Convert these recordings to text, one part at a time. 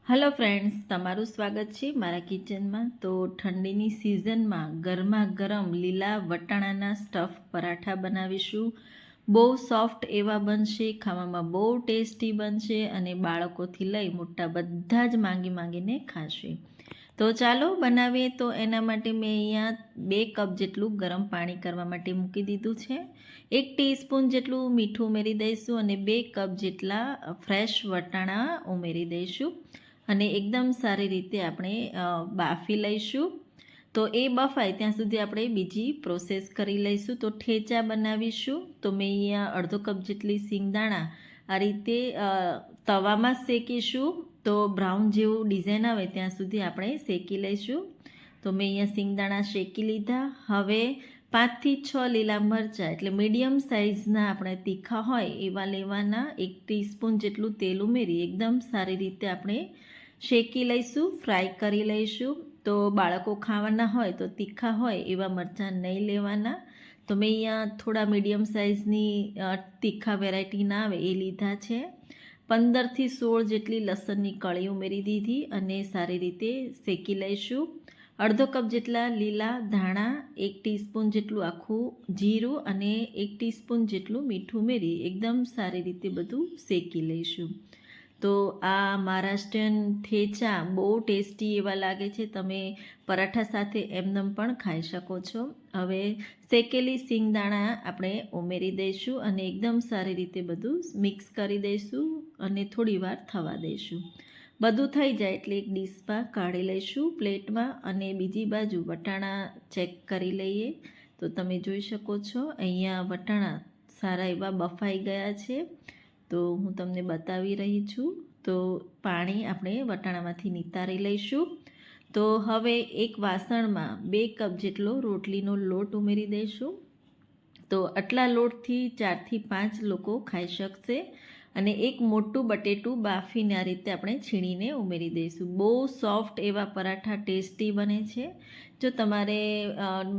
Hello friends, તમારું સ્વાગત છે મારા કિચનમાં। તો ઠંડીની સિઝનમાં ગરમા ગરમ લીલા વટાણાના સ્ટફ પરાઠા બનાવીશું। બહુ સોફ્ટ એવા બનશે, ખાવામાં બહુ ટેસ્ટી બનશે અને બાળકોથી લઈ મોટા બધા જ માંગીને ખાશે। તો ચાલો બનાવીએ। તો એના માટે મેં અહીંયા 2 કપ જેટલું ગરમ પાણી કરવા માટે મૂકી દીધું છે। 1 ટીસ્પૂન જેટલું મીઠું ઉમેરી દઈશું અને 2 કપ જેટલા ફ્રેશ વટાણા ઉમેરી દઈશું અને એકદમ સારી રીતે આપણે બાફી લઈશું। તો એ બફાય ત્યાં સુધી આપણે બીજી પ્રોસેસ કરી લઈશું। તો ઠેચા બનાવીશું। તો મેં અહીંયા અડધો કપ જેટલી સિંગદાણા આ રીતે તવામાં શેકીશું। તો બ્રાઉન જેવું ડિઝાઇન આવે ત્યાં સુધી આપણે શેકી લઈશું। તો મેં અહીંયા સિંગદાણા શેકી લીધા। હવે 5 થી 6 લીલા મરચાં એટલે મીડિયમ સાઇઝના આપણે તીખા હોય એવા લેવાના। 1 ટીસ્પૂન જેટલું તેલ ઉમેરી એકદમ સારી રીતે આપણે શેકી લઈશું, ફ્રાય કરી લઈશું। તો બાળકો ખાવાના હોય તો તીખા હોય એવા મરચાં નહીં લેવાના। તો મેં અહીંયા થોડા મીડિયમ સાઇઝની તીખા વેરાયટી ના આવે એ લીધા છે। 15 થી 16 જેટલી લસણની કળી ઉમેરી દીધી અને સારી રીતે શેકી લઈશું। અડધો કપ જેટલા લીલા ધાણા, 1 ટીસ્પૂન જેટલું આખું જીરું અને 1 ટીસ્પૂન જેટલું મીઠું ઉમેરી એકદમ સારી રીતે બધું શેકી લઈશું। તો આ મહારાષ્ટ્રીયન ઠેચા બહુ ટેસ્ટી એવા લાગે છે, તમે પરાઠા સાથે એમનેમ પણ ખાઈ શકો છો। હવે શેકેલી સિંગદાણા આપણે ઉમેરી દઈશું અને એકદમ સારી રીતે બધું મિક્સ કરી દઈશું અને થોડી વાર થવા દઈશું। બધું થઈ જાય એટલે એક ડીશમાં કાઢી લઈશું પ્લેટમાં અને બીજી બાજુ વટાણા ચેક કરી લઈએ। તો તમે જોઈ શકો છો અહીંયા વટાણા સારા એવા બફાઈ ગયા છે। તો હું તમને બતાવી રહી છું। તો પાણી આપણે વટાણામાંથી નિતારી લઈશું। તો હવે એક વાસણમાં 2 કપ જેટલો રોટલીનો લોટ ઉમેરી દઈશું। તો આટલા લોટથી 4 થી 5 લોકો ખાઈ શકશે અને એક મોટું બટેટું બાફીને આ રીતે આપણે છીણીને ઉમેરી દઈશું। બહુ સોફ્ટ એવા પરાઠા ટેસ્ટી બને છે। જો તમારે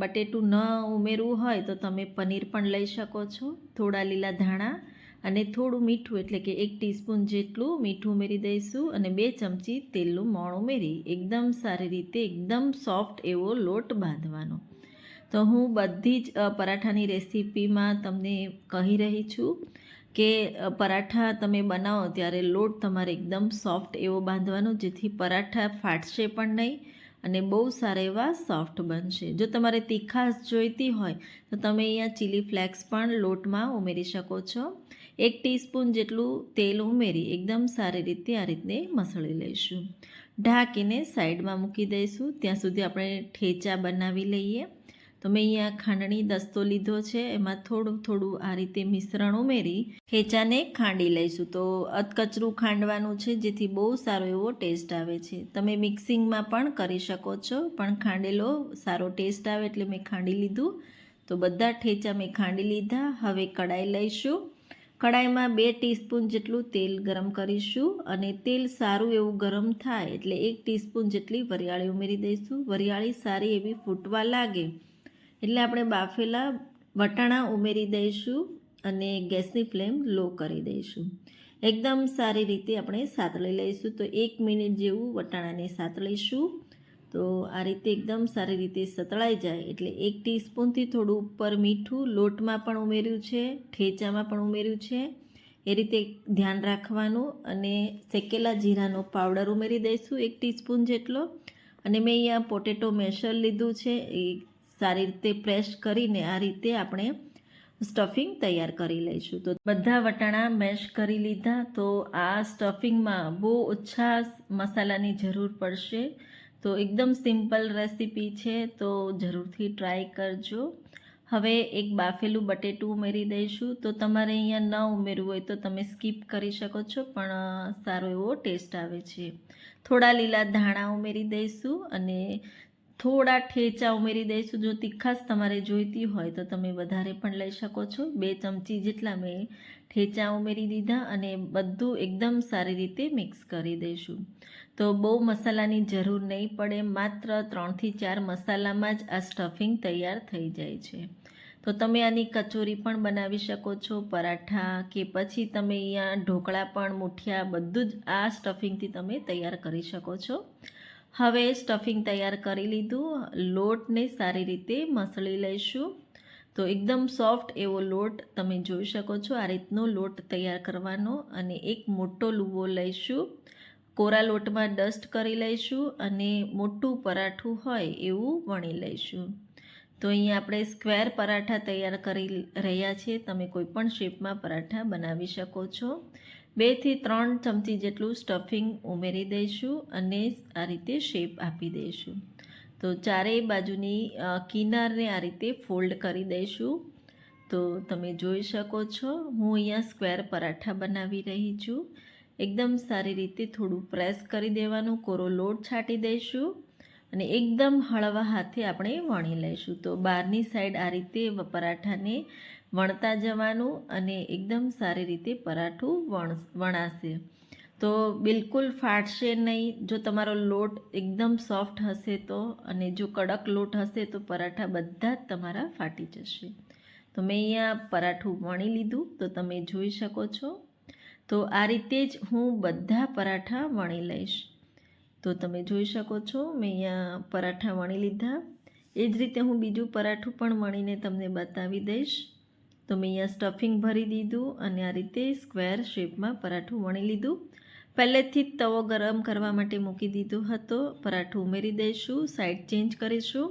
બટેટું ન ઉમેરવું હોય તો તમે પનીર પણ લઈ શકો છો। થોડા લીલા ધાણા અને થોડું મીઠું એટલે કે 1 ટીસ્પૂન જેટલું મીઠું ઉમેરી દઈશું અને 2 ચમચી તેલનું મોણ ઉમેરી એકદમ સારી રીતે એકદમ સોફ્ટ એવો લોટ બાંધવાનો। તો હું બધી જ પરાઠાની રેસીપીમાં તમને કહી રહી છું કે પરાઠા તમે બનાવો ત્યારે લોટ તમારે એકદમ સોફ્ટ એવો બાંધવાનો, જેથી પરાઠા ફાટશે પણ નહીં અને બહુ સારા એવા સોફ્ટ બનશે। જો તમારે તીખાશ જોઈતી હોય તો તમે અહીંયા ચીલી ફ્લેક્સ પણ લોટમાં ઉમેરી શકો છો। 1 ટીસ્પૂન જેટલું તેલ ઉમેરી એકદમ સારી રીતે આ રીતે મસળી લઈશું। ઢાંકીને સાઈડમાં મૂકી દઈશું ત્યાં સુધી આપણે ઠેચા બનાવી લઈએ। તો મેં અહીંયા ખાંડણી દસ્તો લીધો છે, એમાં થોડું આ રીતે મિશ્રણ ઉમેરી ઠેચાને ખાંડી લઈશું। તો અધકચરું ખાંડવાનું છે જેથી બહુ સારો એવો ટેસ્ટ આવે છે। તમે મિક્સિંગમાં પણ કરી શકો છો, પણ ખાંડેલો સારો ટેસ્ટ આવે એટલે મેં ખાંડી લીધું। તો બધા ઠેચા મેં ખાંડી લીધા। હવે કડાઈ લઈશું। કડાઈમાં 2 ટીસ્પૂન જેટલું તેલ ગરમ કરીશું અને તેલ સારું એવું ગરમ થાય એટલે 1 ટીસ્પૂન જેટલી વરિયાળી ઉમેરી દઈશું। વરિયાળી સારી એવી ફૂટવા લાગે એટલે આપણે બાફેલા વટાણા ઉમેરી દઈશું અને ગેસની ફ્લેમ લો કરી દઈશું। એકદમ સારી રીતે આપણે સાતળી લઈશું। તો 1 મિનિટ જેવું વટાણાને સાતળીશું। તો આ રીતે એકદમ સારી રીતે સતળાઈ જાય એટલે 1 ટીસ્પૂનથી થોડું ઉપર મીઠું લોટમાં પણ ઉમેર્યું છે, ઠેચામાં પણ ઉમેર્યું છે, એ રીતે ધ્યાન રાખવાનું અને શેકેલા જીરાનો પાવડર ઉમેરી દઈશું 1 ટીસ્પૂન જેટલો અને મેં અહીંયા પોટેટો મેશર લીધું છે, એ સારી રીતે પ્રેસ કરીને આ રીતે આપણે સ્ટફિંગ તૈયાર કરી લઈશું। તો બધા વટાણા મેશ કરી લીધા। તો આ સ્ટફિંગમાં બહુ ઓછા મસાલાની જરૂર પડશે। તો એકદમ સિમ્પલ રેસીપી છે, તો જરૂરથી ટ્રાય કરજો। હવે એક બાફેલું બટેટું ઉમેરી દઈશું। તો તમારે અહીંયા ન ઉમેરવું હોય તો તમે સ્કીપ કરી શકો છો, પણ સારો એવો ટેસ્ટ આવે છે। થોડા લીલા ધાણા ઉમેરી દઈશું અને થોડા ઠેચા ઉમેરી દઈશું। જો તીખાશ તમારે જોઈતી હોય તો તમે વધારે પણ લઈ શકો છો। 2 ચમચી જેટલા મેં ઠેચા ઉમેરી દીધા અને બધું એકદમ સારી રીતે મિક્સ કરી દઈશું। તો બહુ મસાલાની જરૂર નહીં પડે, માત્ર 3 થી 4 મસાલામાં જ આ સ્ટફિંગ તૈયાર થઈ જાય છે। તો તમે આની કચોરી પણ બનાવી શકો છો, પરાઠા, કે પછી તમે અહીંયા ઢોકળા પણ, મુઠિયા, બધું જ આ સ્ટફિંગથી તમે તૈયાર કરી શકો છો. હવે સ્ટફિંગ તૈયાર કરી લીધું. લોટને સારી રીતે મસળી લઈશું. તો એકદમ સોફ્ટ એવો લોટ તમે જોઈ શકો છો. આ રીતનો લોટ તૈયાર કરવાનો અને એક મોટો લુવો લઈશું. કોરા લોટમાં ડસ્ટ કરી લઈશું અને મોટું પરાઠું હોય એવું વણી લઈશું. તો અહીંયા આપણે સ્ક્વેર પરાઠા તૈયાર કરી રહ્યા છીએ. તમે કોઈ પણ શેપમાં પરાઠા બનાવી શકો છો. 2 થી 3 ચમચી જેટલું સ્ટફિંગ ઉમેરી દઈશું અને આ રીતે શેપ આપી દઈશું. તો ચારેય બાજુની કિનારને આ રીતે ફોલ્ડ કરી દઈશું. તો તમે જોઈ શકો છો હું અહીંયા સ્ક્વેર પરાઠા બનાવી રહી છું. એકદમ સારી રીતે થોડું પ્રેસ કરી દેવાનું, કોરો લોટ છાંટી દઈશું અને એકદમ હળવા હાથે આપણે વણી લઈશું. તો બહારની સાઈડ આ રીતે પરાઠાને વણતા જવાનું અને એકદમ સારી રીતે પરાઠું વણાશે. તો બિલકુલ ફાટશે નહીં. જો તમારો લોટ એકદમ સોફ્ટ હશે તો, અને જો કડક લોટ હશે તો પરાઠા બધા જ તમારા ફાટી જશે. તો મેં અહીંયા પરાઠું વણી લીધું, તો તમે જોઈ શકો છો. તો આ રીતે જ હું બધા પરાઠા વણી લઈશ. તો તમે જોઈ શકો છો મેં અહીંયા પરાઠા વણી લીધા. એ જ રીતે હું બીજું પરાઠું પણ વણીને તમને બતાવી દઈશ. તો મેં અહીંયા સ્ટફિંગ ભરી દીધું અને આ રીતે સ્ક્વેર શેપમાં પરાઠું વણી લીધું. પહેલેથી જ તવો ગરમ કરવા માટે મૂકી દીધો હતો. પરાઠું ઉમેરી દઈશું, સાઈડ ચેન્જ કરીશું.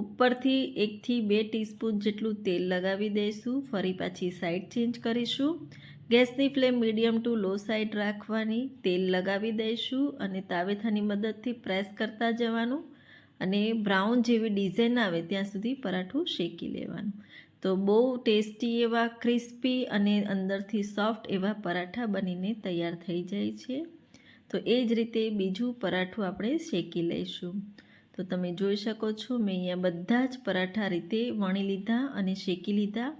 ઉપરથી 1 થી 2 ટીસ્પૂન જેટલું તેલ લગાવી દઈશું. ફરી પાછી સાઈડ ચેન્જ કરીશું. ગેસની ફ્લેમ મીડિયમ ટુ લો સાઈડ રાખવાની. તેલ લગાવી દઈશું અને તાવેથાની મદદથી પ્રેસ કરતા જવાનું અને બ્રાઉન જેવી ડિઝાઇન આવે ત્યાં સુધી પરાઠું શેકી લેવાનું. તો બહુ ટેસ્ટી એવા ક્રિસ્પી અને અંદરથી સોફ્ટ એવા પરાઠા બનીને તૈયાર થઈ જાય છે. તો એ જ રીતે બીજું પરાઠું આપણે શેકી લઈશું. તો તમે જોઈ શકો છો મેં અહીંયા બધા જ પરાઠા રીતે વણી લીધા અને શેકી લીધા.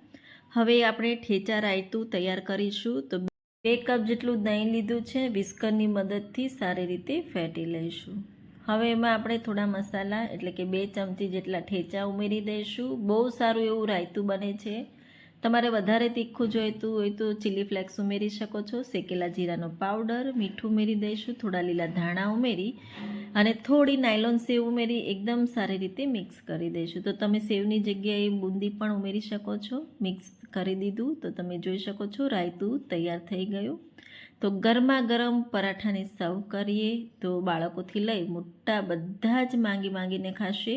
હવે આપણે ઠેચા રાયતું તૈયાર કરીશું. તો 2 કપ જેટલું દહીં લીધું છે. વિસ્કરની મદદથી સારી રીતે ફેટી લઈશું. હવે એમાં આપણે થોડા મસાલા એટલે કે 2 ચમચી જેટલા ઠેચા ઉમેરી દઈશું. બહુ સારું એવું રાયતું બને છે. તમારે વધારે તીખું જોઈતું હોય તો ચીલી ફ્લેક્સ ઉમેરી શકો છો. શેકેલા જીરાનો પાવડર, મીઠું ઉમેરી દઈશું. થોડા લીલા ધાણા ઉમેરી અને થોડી નાયલોન સેવ ઉમેરી એકદમ સારી રીતે મિક્સ કરી દઈશું. તો તમે સેવની જગ્યાએ બુંદી પણ ઉમેરી શકો છો. મિક્સ કરી દીધું તો તમે જોઈ શકો છો રાયતું તૈયાર થઈ ગયું. તો ગરમા ગરમ પરાઠાને સર્વ કરીએ તો બાળકોથી લઈ મોટા બધા જ માંગીને ખાશે.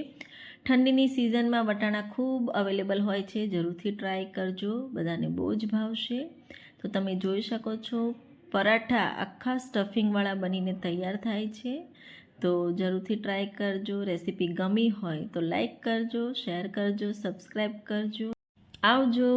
ઠંડીની સિઝનમાં વટાણા ખૂબ અવેલેબલ હોય છે. જરૂરથી ટ્રાય કરજો, બધાને બહુ જ ભાવશે. તો તમે જોઈ શકો છો પરાઠા આખા સ્ટફિંગવાળા બનીને તૈયાર થાય છે. તો જરૂરથી ટ્રાય કરજો. રેસીપી ગમી હોય તો લાઈક કરજો, શેર કરજો, સબસ્ક્રાઈબ કરજો. આવજો.